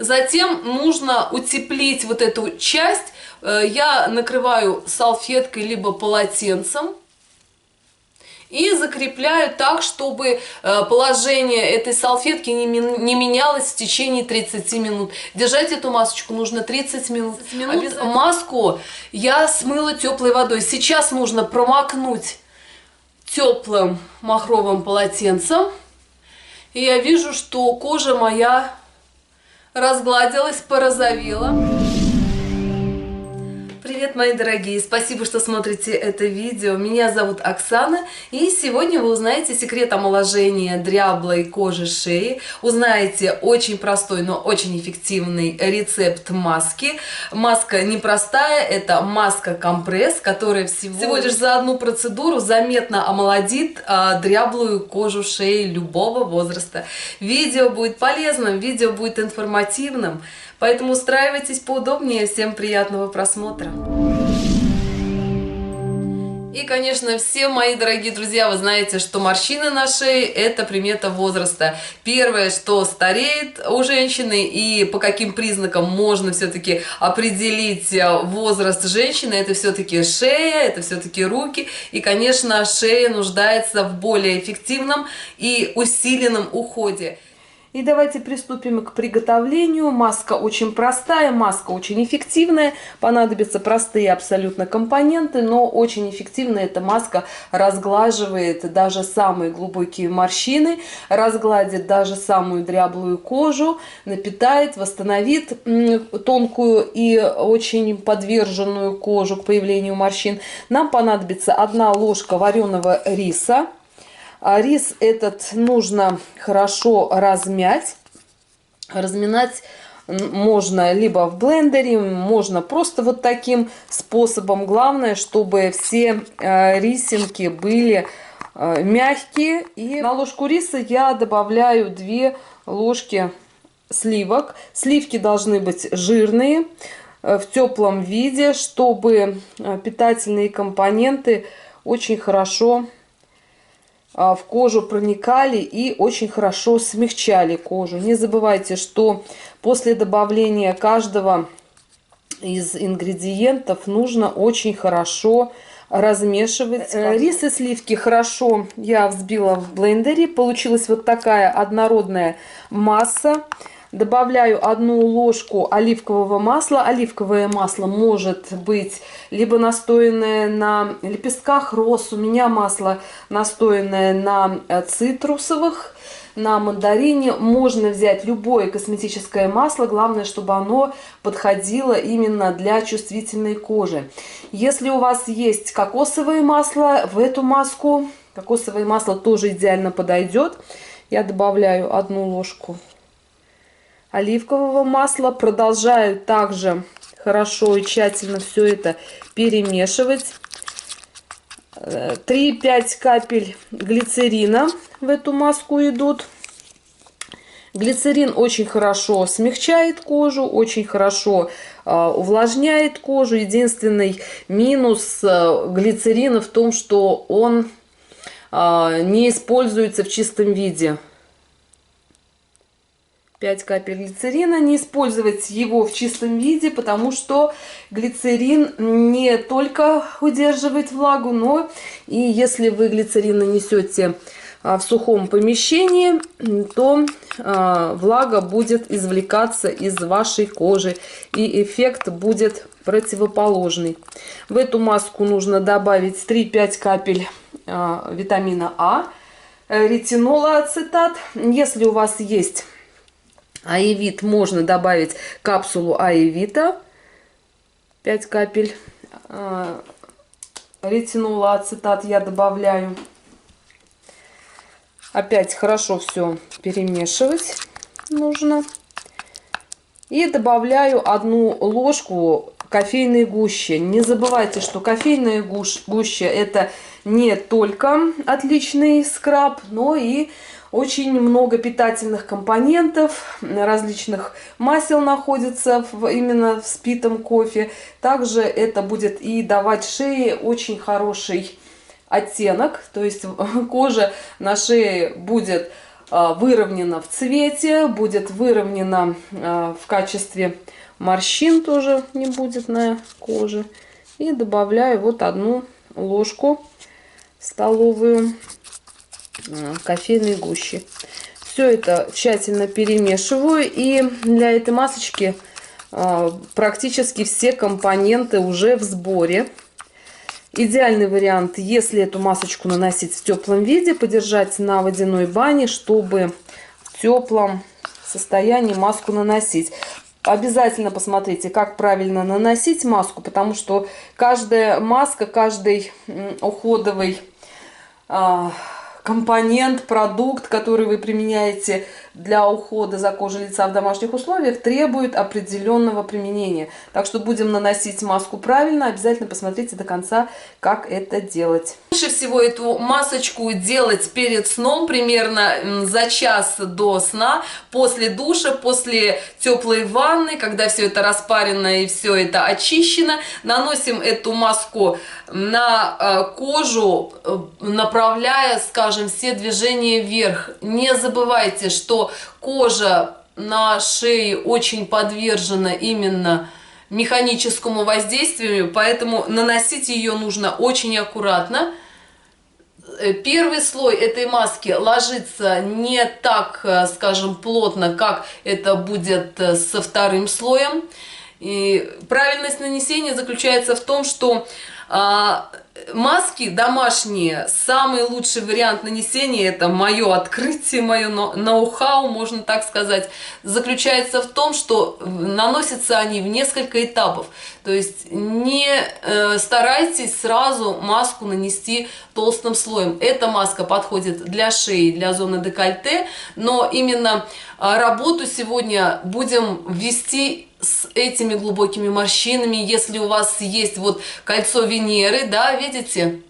Затем нужно утеплить вот эту часть. Я накрываю салфеткой либо полотенцем и закрепляю так, чтобы положение этой салфетки не менялось в течение 30 минут. Держать эту масочку нужно 30 минут. Маску я смыла теплой водой. Сейчас нужно промокнуть теплым махровым полотенцем. И я вижу, что кожа моя разгладилась, порозовела. Привет, мои дорогие! Спасибо, что смотрите это видео. Меня зовут Оксана, и сегодня вы узнаете секрет омоложения дряблой кожи шеи. Узнаете очень простой, но очень эффективный рецепт маски. Маска непростая, это маска-компресс, которая всего лишь за одну процедуру заметно омолодит дряблую кожу шеи любого возраста. Видео будет полезным, видео будет информативным. Поэтому устраивайтесь поудобнее. Всем приятного просмотра. И, конечно, все мои дорогие друзья, вы знаете, что морщины на шее – это примета возраста. Первое, что стареет у женщины и по каким признакам можно все-таки определить возраст женщины, это все-таки шея, это все-таки руки. И, конечно, шея нуждается в более эффективном и усиленном уходе. И давайте приступим к приготовлению. Маска очень простая, маска очень эффективная. Понадобятся простые абсолютно компоненты, но очень эффективно эта маска разглаживает даже самые глубокие морщины, разгладит даже самую дряблую кожу, напитает, восстановит тонкую и очень подверженную кожу к появлению морщин. Нам понадобится 1 ложка вареного риса. Рис этот нужно хорошо размять. Разминать можно либо в блендере, можно просто вот таким способом. Главное, чтобы все рисинки были мягкие. И на ложку риса я добавляю 2 ложки сливок. Сливки должны быть жирные, в теплом виде, чтобы питательные компоненты очень хорошо в кожу проникали и очень хорошо смягчали кожу. Не забывайте, что после добавления каждого из ингредиентов нужно очень хорошо размешивать. Рис и сливки хорошо я взбила в блендере. Получилась вот такая однородная масса. Добавляю 1 ложку оливкового масла. Оливковое масло может быть либо настоянное на лепестках роз. У меня масло настоянное на цитрусовых, на мандарине. Можно взять любое косметическое масло. Главное, чтобы оно подходило именно для чувствительной кожи. Если у вас есть кокосовое масло, в эту маску кокосовое масло тоже идеально подойдет. Я добавляю 1 ложку оливкового масла. Продолжаю также хорошо и тщательно все это перемешивать. 3-5 капель глицерина в эту маску идут. Глицерин очень хорошо смягчает кожу, очень хорошо увлажняет кожу. Единственный минус глицерина в том, что он не используется в чистом виде. 5 капель глицерина. Не использовать его в чистом виде, потому что глицерин не только удерживает влагу, но и если вы глицерин нанесете в сухом помещении, то влага будет извлекаться из вашей кожи и эффект будет противоположный. В эту маску нужно добавить 3-5 капель витамина А, ретинола ацетат. Если у вас есть аевит, можно добавить капсулу аевита, 5 капель ретинола ацетат я добавляю. Опять хорошо все перемешивать нужно. И добавляю 1 ложку кофейной гущи. Не забывайте, что кофейная гуща это не только отличный скраб, но и очень много питательных компонентов, различных масел находится именно в спитом кофе. Также это будет и давать шее очень хороший оттенок, то есть кожа на шее будет выровнена в цвете, будет выровнена в качестве морщин, тоже не будет на коже. И добавляю вот 1 ложку столовую кофейной гущи. Все это тщательно перемешиваю, и для этой масочки практически все компоненты уже в сборе. Идеальный вариант, если эту масочку наносить в теплом виде, подержать на водяной бане, чтобы в теплом состоянии маску наносить. Обязательно посмотрите, как правильно наносить маску, потому что каждая маска, каждый уходовый компонент, продукт, который вы применяете для ухода за кожей лица в домашних условиях, требует определенного применения. Так что будем наносить маску правильно. Обязательно посмотрите до конца, как это делать. Лучше всего эту масочку делать перед сном, примерно за час до сна, после душа, после теплой ванны, когда все это распарено и все это очищено. Наносим эту маску на кожу, направляя, скажем, все движения вверх. Не забывайте, что кожа на шее очень подвержена именно механическому воздействию, поэтому наносить ее нужно очень аккуратно. Первый слой этой маски ложится не так, скажем, плотно, как это будет со вторым слоем. И правильность нанесения заключается в том, что маски домашние, самый лучший вариант нанесения, это мое открытие, мое ноу-хау, можно так сказать, заключается в том, что наносятся они в несколько этапов. То есть не старайтесь сразу маску нанести толстым слоем. Эта маска подходит для шеи, для зоны декольте, но именно работу сегодня будем вести с этими глубокими морщинами. Если у вас есть вот кольцо Венеры, да, видите,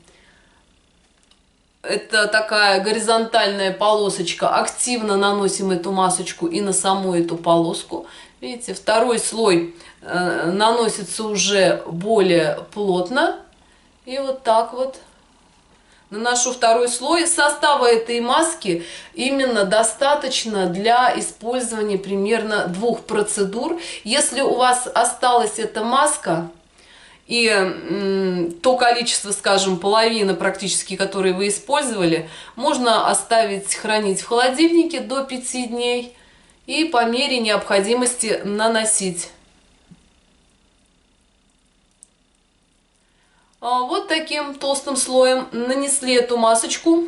это такая горизонтальная полосочка, активно наносим эту масочку и на саму эту полоску. Видите, второй слой наносится уже более плотно, и вот так вот наношу второй слой. Состава этой маски именно достаточно для использования примерно 2 процедур. Если у вас осталась эта маска и то количество, скажем, половина практически, которые вы использовали, можно оставить хранить в холодильнике до 5 дней и по мере необходимости наносить. Вот таким толстым слоем нанесли эту масочку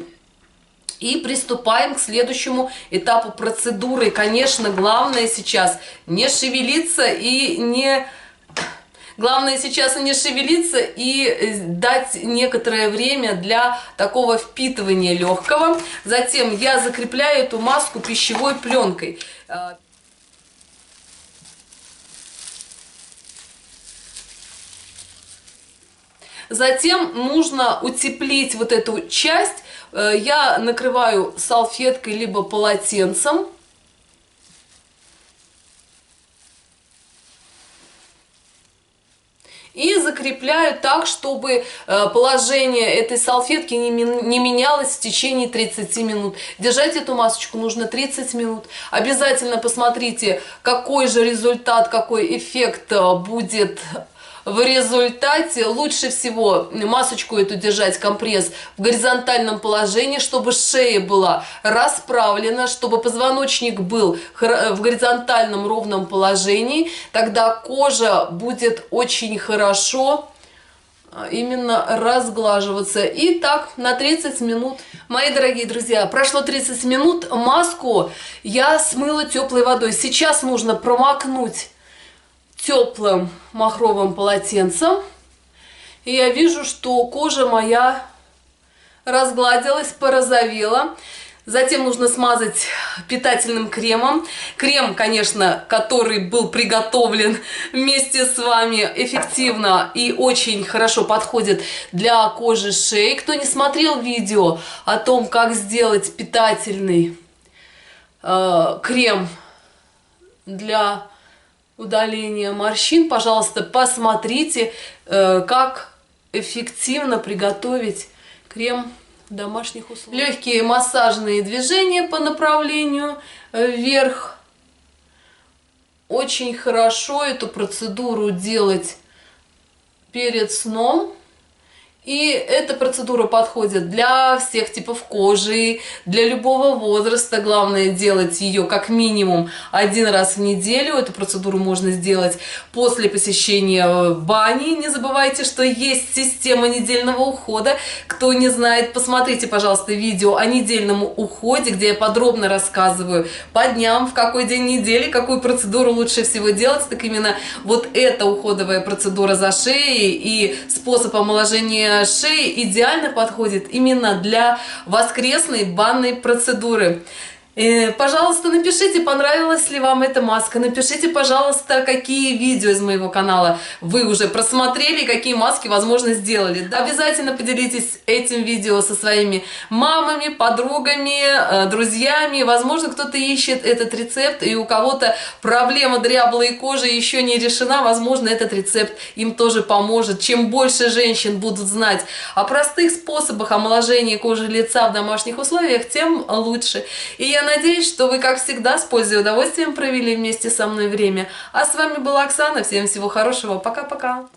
и приступаем к следующему этапу процедуры. Конечно, главное сейчас не шевелиться и не... Главное сейчас не шевелиться и дать некоторое время для такого впитывания легкого. Затем я закрепляю эту маску пищевой пленкой. Затем нужно утеплить вот эту часть. Я накрываю салфеткой либо полотенцем. И закрепляю так, чтобы положение этой салфетки не менялось в течение 30 минут. Держать эту масочку нужно 30 минут. Обязательно посмотрите, какой же результат, какой эффект будет в результате. Лучше всего масочку эту держать, компресс, в горизонтальном положении, чтобы шея была расправлена, чтобы позвоночник был в горизонтальном ровном положении. Тогда кожа будет очень хорошо именно разглаживаться. И так на 30 минут. Мои дорогие друзья, прошло 30 минут. Маску я смыла теплой водой. Сейчас нужно промокнуть теплым махровым полотенцем. И я вижу, что кожа моя разгладилась, порозовела. Затем нужно смазать питательным кремом. Крем, конечно, который был приготовлен вместе с вами, эффективно и очень хорошо подходит для кожи шеи. Кто не смотрел видео о том, как сделать питательный крем для удаления морщин, пожалуйста, посмотрите, как эффективно приготовить крем в домашних условиях. Легкие массажные движения по направлению вверх. Очень хорошо эту процедуру делать перед сном. И эта процедура подходит для всех типов кожи, для любого возраста. Главное делать ее как минимум 1 раз в неделю. Эту процедуру можно сделать после посещения бани. Не забывайте, что есть система недельного ухода. Кто не знает, посмотрите, пожалуйста, видео о недельном уходе, где я подробно рассказываю по дням, в какой день недели, какую процедуру лучше всего делать. Так именно вот эта уходовая процедура за шеей и способ омоложения шеи идеально подходит именно для воскресной банной процедуры. Пожалуйста, напишите, понравилась ли вам эта маска. Напишите, пожалуйста, какие видео из моего канала вы уже просмотрели, какие маски, возможно, сделали. Обязательно поделитесь этим видео со своими мамами, подругами, друзьями. Возможно, кто-то ищет этот рецепт, и у кого-то проблема дряблой кожи еще не решена. Возможно, этот рецепт им тоже поможет. Чем больше женщин будут знать о простых способах омоложения кожи лица в домашних условиях, тем лучше. И я надеюсь, что вы, как всегда, с пользой и удовольствием провели вместе со мной время. А с вами была Оксана. Всем всего хорошего. Пока-пока.